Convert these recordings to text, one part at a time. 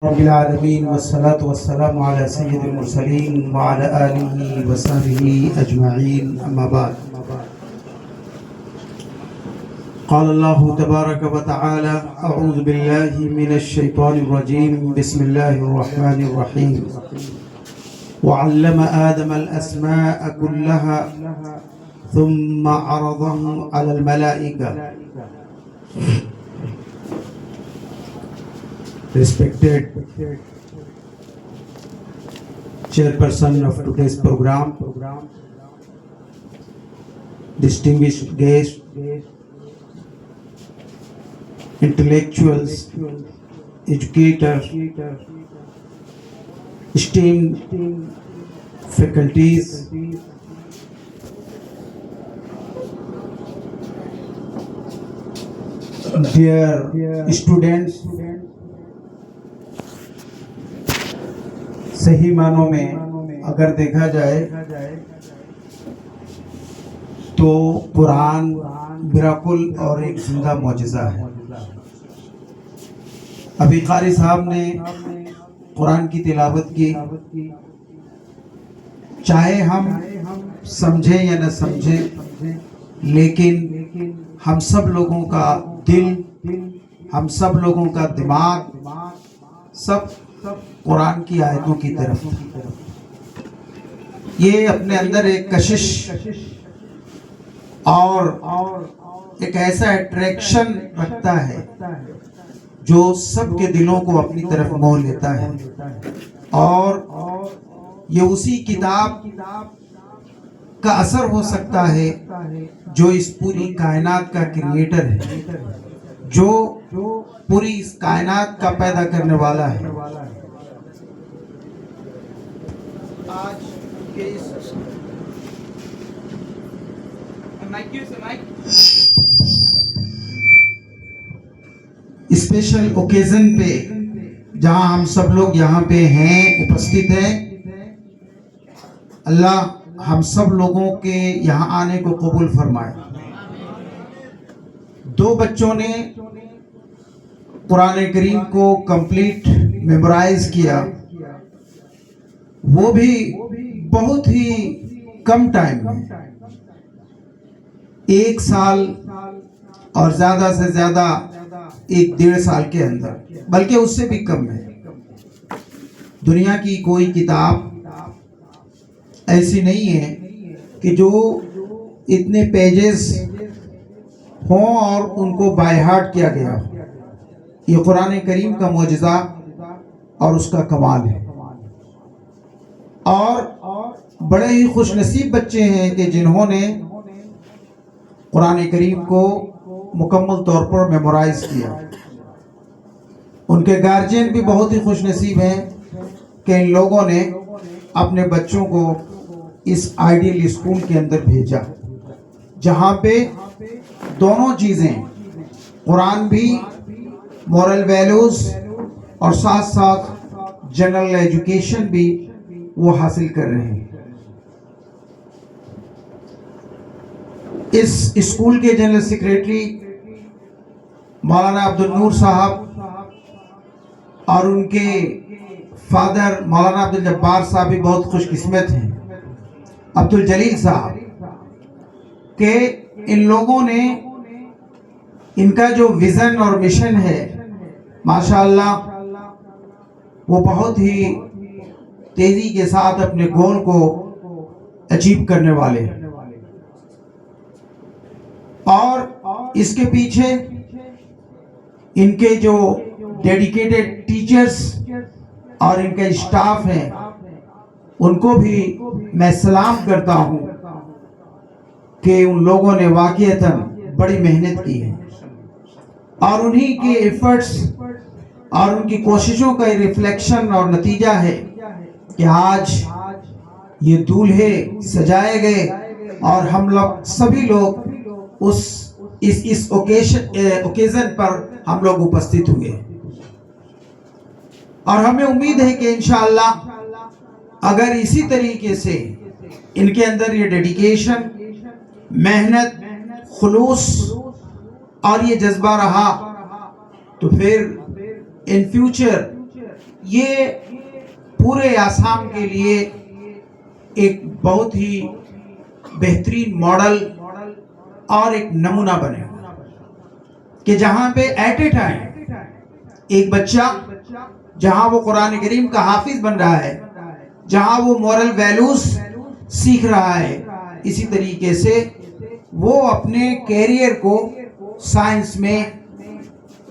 रब्बिल आलमीन वस्सलातु वस्सलामु अला सय्यिदिल मुरसलीन व अला आलिहि व सहबिहि अजमईन अम्मा बाद। क़ाल अल्लाहु तबारक व तआला अऊज़ु बिल्लाहि मिनश शैतानिर रजीम बिस्मिल्लाहिर रहमानिर रहीम व अल्लम आदमल अस्माअ कुल्लहा थुम्मा अरदहु अलल Malaika. Respected chairperson of today's program, distinguished guests, intellectuals, educators, esteemed faculties, dear students, सही मानों में अगर देखा जाए तो कुरान मिराकुल और एक जिंदा मौजिज़ा है। अभी कारी साहब ने कुरान की तिलावत की, चाहे हम समझें या न समझें, लेकिन हम सब लोगों का दिल, हम सब लोगों का दिमाग सब कुरान की आयतों की तरफ। ये अपने अंदर एक कशिश और एक ऐसा अट्रैक्शन रखता है जो सबके दिलों को अपनी तरफ मोह लेता है। और ये उसी किताब का असर हो सकता है जो इस पूरी कायनात का क्रिएटर है, जो पूरी इस कायनात का पैदा करने वाला है। आज के स्पेशल ओकेजन पे जहां हम सब लोग यहाँ पे हैं, उपस्थित हैं, अल्लाह हम सब लोगों के यहाँ आने को कबूल फरमाए। दो बच्चों ने कुरान करीम को कंप्लीट मेमोराइज किया, वो भी बहुत ही कम टाइम में, 1 साल और ज्यादा से ज्यादा 1-1.5 साल के अंदर, बल्कि उससे भी कम है। दुनिया की कोई किताब ऐसी नहीं है कि जो इतने पेजेस हों और उनको बाय हार्ट किया गया हो। ये कुरान करीम का मौजिज़ा और उसका कमाल है। और बड़े ही खुशनसीब बच्चे हैं कि जिन्होंने कुरान करीम को मुकम्मल तौर पर मेमोराइज किया। उनके गार्जियन भी बहुत ही खुशनसीब हैं कि इन लोगों ने अपने बच्चों को इस आइडियल स्कूल के अंदर भेजा, जहाँ पे दोनों चीज़ें, कुरान भी, मॉरल वैल्यूज़ और साथ साथ जनरल एजुकेशन भी वो हासिल कर रहे हैं। इस स्कूल के जनरल सेक्रेटरी मौलाना अब्दुल नूर साहब और उनके फादर मौलाना अब्दुल जब्बार साहब भी बहुत खुशकिस्मत हैं, अब्दुल जलील साहब के इन लोगों ने, इनका जो विज़न और मिशन है, माशाअल्लाह वो बहुत ही तेजी के साथ अपने गोल को अचीव करने वाले हैं। और इसके पीछे इनके जो डेडिकेटेड टीचर्स और इनका स्टाफ है, उनको भी मैं सलाम करता हूं कि उन लोगों ने वाकईतन बड़ी मेहनत की है और उन्हीं के एफर्ट्स और उनकी कोशिशों का रिफ्लेक्शन और नतीजा है कि आज ये दूल्हे सजाए गए और हम लोग सभी लोग इस ओकेजन पर हम लोग उपस्थित हुए। और हमें उम्मीद है कि इंशाअल्लाह अगर इसी तरीके से इनके अंदर ये डेडिकेशन, मेहनत, खुलूस और ये जज्बा रहा तो फिर इन फ्यूचर ये पूरे आसाम के लिए एक बहुत ही बेहतरीन मॉडल और एक नमूना बने कि जहां पे एट ए टाइम एक बच्चा, जहां वो कुरान करीम का हाफिज बन रहा है, जहां वो मॉरल वैल्यूज सीख रहा है, इसी तरीके से वो अपने कैरियर को साइंस में,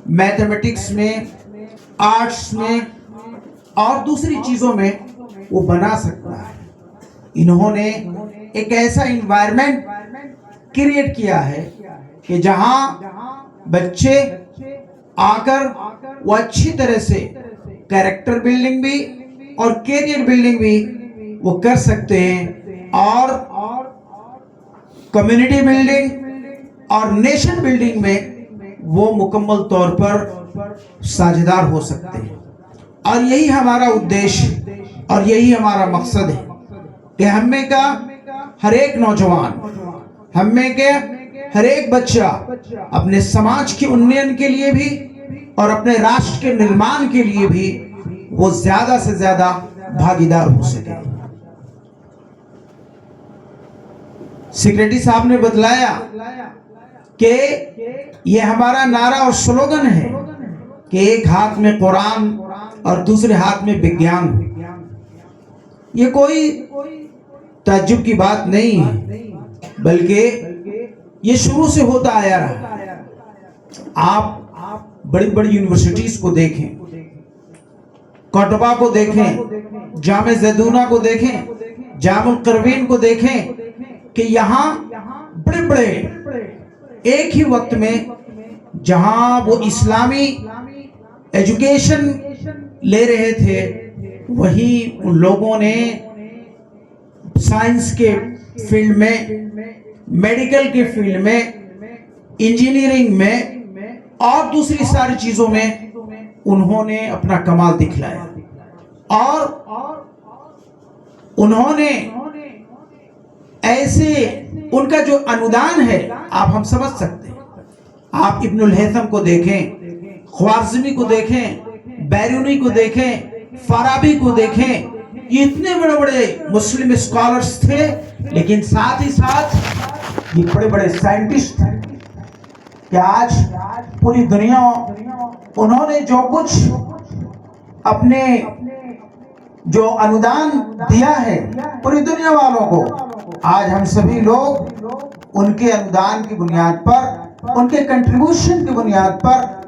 मैथमेटिक्स में, आर्ट्स में और दूसरी चीज़ों में वो बना सकता है। इन्होंने एक ऐसा इन्वायरमेंट क्रिएट किया है कि जहां बच्चे आकर वो अच्छी तरह से कैरेक्टर बिल्डिंग भी और कैरियर बिल्डिंग भी वो कर सकते हैं और कम्युनिटी बिल्डिंग और नेशन बिल्डिंग में वो मुकम्मल तौर पर साझेदार हो सकते हैं। और यही हमारा उद्देश्य और यही हमारा मकसद है कि हम में का हर एक नौजवान, हम में के हर एक बच्चा अपने समाज के उन्नयन के लिए भी और अपने राष्ट्र के निर्माण के लिए भी वो ज्यादा से ज्यादा भागीदार हो सके। सेक्रेटरी साहब ने बतलाया कि ये हमारा नारा और स्लोगन है कि एक हाथ में कुरान और दूसरे हाथ में विज्ञान। ये कोई ताज्जुब की बात नहीं है, बल्कि ये शुरू से होता आया रहा। आप बड़ी बड़ी यूनिवर्सिटीज को देखें, कोटबा को देखें, जामे ज़ैतूना को देखें, जामुल करवीन को देखें कि यहाँ बड़े बड़े एक ही वक्त में जहाँ वो इस्लामी एजुकेशन ले रहे थे, वहीं उन लोगों ने साइंस के फील्ड में, मेडिकल के फील्ड में, इंजीनियरिंग में और दूसरी सारी चीजों में उन्होंने अपना कमाल दिखलाया। और उन्होंने ऐसे उनका जो अनुदान है आप हम समझ सकते हैं। आप इब्नुल हैथम को देखें, ख्वारिज़मी को देखें, बैरूनी को देखें, फराबी को देखें, ये इतने बड़े बड़े मुस्लिम स्कॉलर्स थे, लेकिन साथ ही साथ ये बड़े बड़े साइंटिस्ट थे कि आज पूरी दुनिया, उन्होंने जो कुछ अपने जो अनुदान दिया है पूरी दुनिया वालों को, आज हम सभी लोग उनके अनुदान की बुनियाद पर, उनके कंट्रीब्यूशन की बुनियाद पर